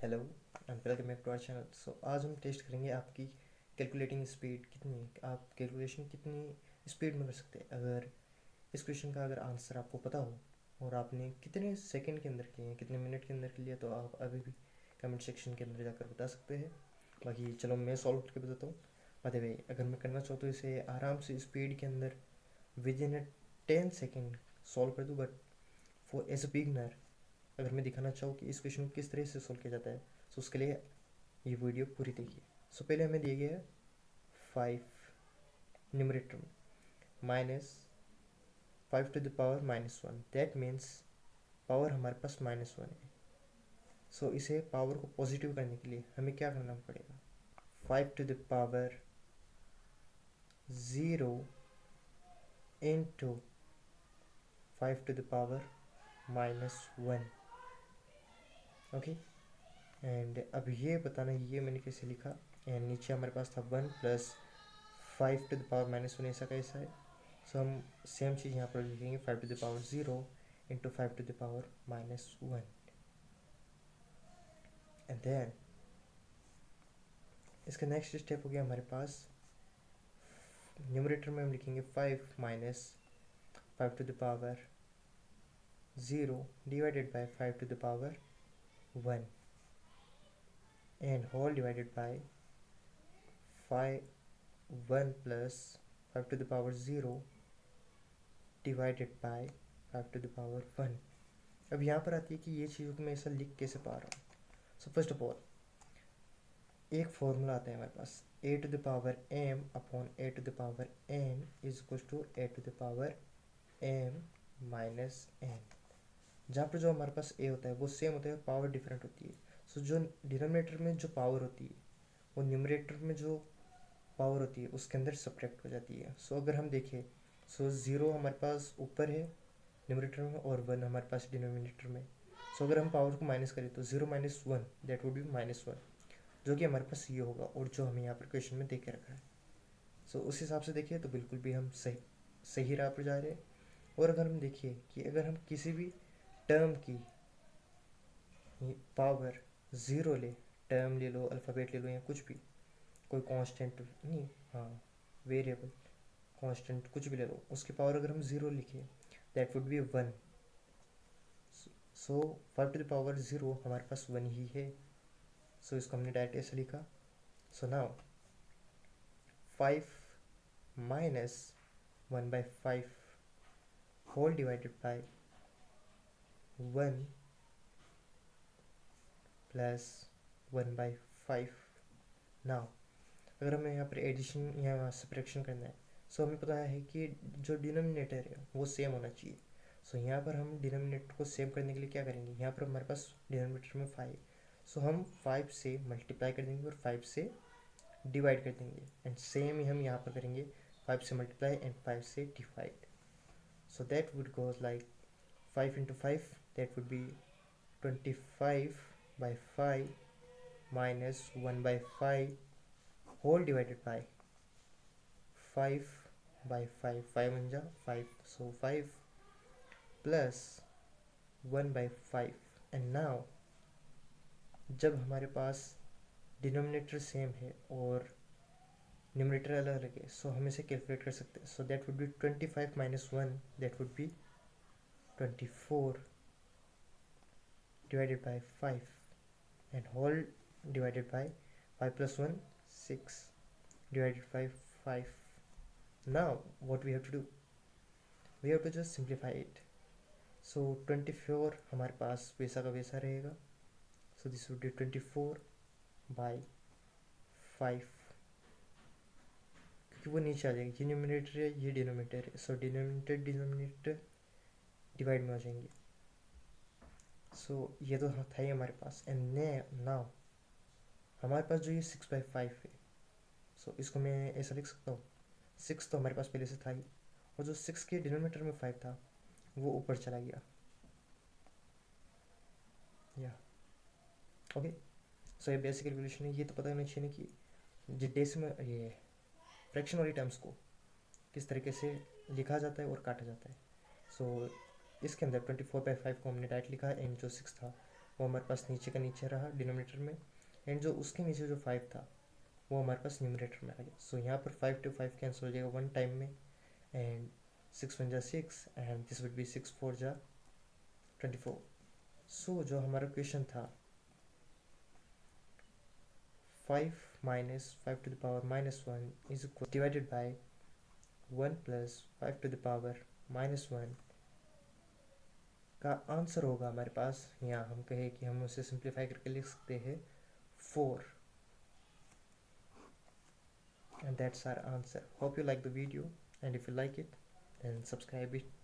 Hello and welcome back to our channel. So आज हम test करेंगे आपकी कैलकुलेटिंग स्पीड कितनी है, आप कैलकुलेशन कितनी स्पीड में कर सकते हैं। अगर इस क्वेश्चन का अगर आंसर आपको पता हो और आपने कितने सेकंड के अंदर किए हैं, कितने मिनट के अंदर के लिए, तो आप अभी भी कमेंट सेक्शन के अंदर जाकर बता सकते हैं। बाकी चलो मैं सॉल्व करके बताता हूँ। बाय भाई, अगर मैं करना चाहूँ तो इसे आराम से स्पीड के अंदर विद इन 10 सेकेंड सॉल्व कर दूँ, but for as a beginner अगर मैं दिखाना चाहूँ कि इस क्वेश्चन को किस तरह से सॉल्व किया जाता है, तो उसके लिए ये वीडियो पूरी देखिए। सो पहले हमें दिया गया है 5 न्यूमरेटर में minus 5 to the power -1, that means power हमारे पास -1 है। सो इसे पावर को पॉजिटिव करने के लिए हमें क्या करना पड़ेगा, 5 to the power 0 into 5 to the power -1। Okay, and अब ये बताना ये मैंने कैसे लिखा। एंड नीचे हमारे पास था 1 प्लस 5 to the power -1, ऐसा कैसा है। सो हम सेम चीज़ यहाँ पर लिखेंगे 5 to the power 0 into 5 to the power -1। And then इसका नेक्स्ट स्टेप हो गया हमारे पास, न्यूमरेटर में हम लिखेंगे 5 minus 5 to the power 0 divided by 5 to the power 1 and whole divided by 1 plus 5 to the power 0 divided by 5 to the power 1। अब यहाँ पर आती है कि ये चीज़ों को मैं ऐसा लिख कैसे पा रहा हूँ। सो फर्स्ट ऑफ ऑल एक फॉर्मूला आता है हमारे पास, a to the power m/a to the power n is equal to a to the power m-n, जहाँ पर जो हमारे पास a होता है वो सेम होता है, पावर डिफरेंट होती है। सो जो डिनोमिनेटर में जो पावर होती है वो न्यूमरेटर में जो पावर होती है उसके अंदर सब्ट्रैक्ट हो जाती है। सो अगर हम देखें, सो 0 हमारे पास ऊपर है न्यूमरेटर में और 1 हमारे पास डिनोमिनेटर में। सो अगर हम पावर को माइनस करें तो 0 - 1 दैट वुड बी -1, जो कि हमारे पास ये होगा और जो हमें यहाँ पर क्वेश्चन में दे के रखा है। सो उस हिसाब से देखिए तो बिल्कुल भी हम सही राह पर जा रहे हैं। और अगर हम देखिए कि अगर हम किसी भी टर्म की पावर 0 ले, टर्म ले लो, अल्फ़ाबेट ले लो या कुछ भी, कोई कांस्टेंट नहीं, हाँ वेरिएबल कांस्टेंट कुछ भी ले लो, उसकी पावर अगर हम 0 लिखें that would B 1। So 5 to the power 0 हमारे पास 1 ही है। सो इसको हमने डायरेक्ट ऐसे लिखा। So now 5 minus 1/5 whole divided by 1 plus 1/5। Now अगर हमें यहाँ पर एडिशन या सब्ट्रैक्शन करना है, सो हमें पता है कि जो डिनोमिनेटर है वो सेम होना चाहिए। सो यहाँ पर हम डिनोमिनेटर को सेम करने के लिए क्या करेंगे, यहाँ पर हमारे पास डिनोमिनेटर में 5, सो हम 5 से मल्टीप्लाई कर देंगे और 5 से डिवाइड कर देंगे। एंड सेम ही हम यहाँ पर करेंगे, 5 से मल्टीप्लाई एंड 5 से divide. So that would goes like 5 into 5 that would be 25/5 minus 1/5 whole divided by 5/5, 5 बन जा 5, सो 5 प्लस 1/5। एंड नाउ जब हमारे पास डिनोमिनेटर सेम है और न्यूमरेटर अलग अलग है, सो हम इसे कैलकुलेट कर सकते हैं। So that would be 25 - 1 that would be 24 divided by 5 and whole divided by 5 + 1 6 divided by 5. Now what we have to do, we have to just simplify it. So 24 हमारे पास वैसा का वैसा रहेगा। So this would be 24/5, क्योंकि वो नीचे आ जाएगी, ये न्यूमरेटर है ये डिनोमिनेटर है। सो डिनोमिनेटर डिवाइड में हो जाएंगे। सो ये तो था ही हमारे पास। एंड नाउ हमारे पास जो ये 6/5 है, सो इसको मैं ऐसा लिख सकता हूँ, 6 तो हमारे पास पहले से था ही, और जो 6 के डिनोमिनेटर में 5 था वो ऊपर चला गया। या ओके, सो ये बेसिक कैलकुलेशन है। ये तो पता होना चाहिए ना कि डेसिमल ये फ्रैक्शन वाली टर्म्स को किस तरीके से लिखा जाता है और काटा जाता है। सो इसके अंदर 24/5 को हमने डायरेक्ट लिखा, एंड जो 6 था वो हमारे पास नीचे का नीचे रहा डिनोमिनेटर में, एंड जो उसके नीचे जो 5 था वो हमारे पास न्यूमरेटर में आ गया। सो यहाँ पर 5 to 5 कैंसिल हो जाएगा वन टाइम में, एंड 6 1 जा 6 एंड दिस वुड बी 6 4 जा 24। सो जो हमारा क्वेश्चन था 5 minus 5 to the power minus 1 is equal divided by 1 plus 5 to the power minus 1 का आंसर होगा हमारे पास, यहाँ हम कहें कि हम उसे सिंप्लीफाई करके लिख सकते हैं 4, and that's our answer. Hope you like the video, and if you like it then subscribe it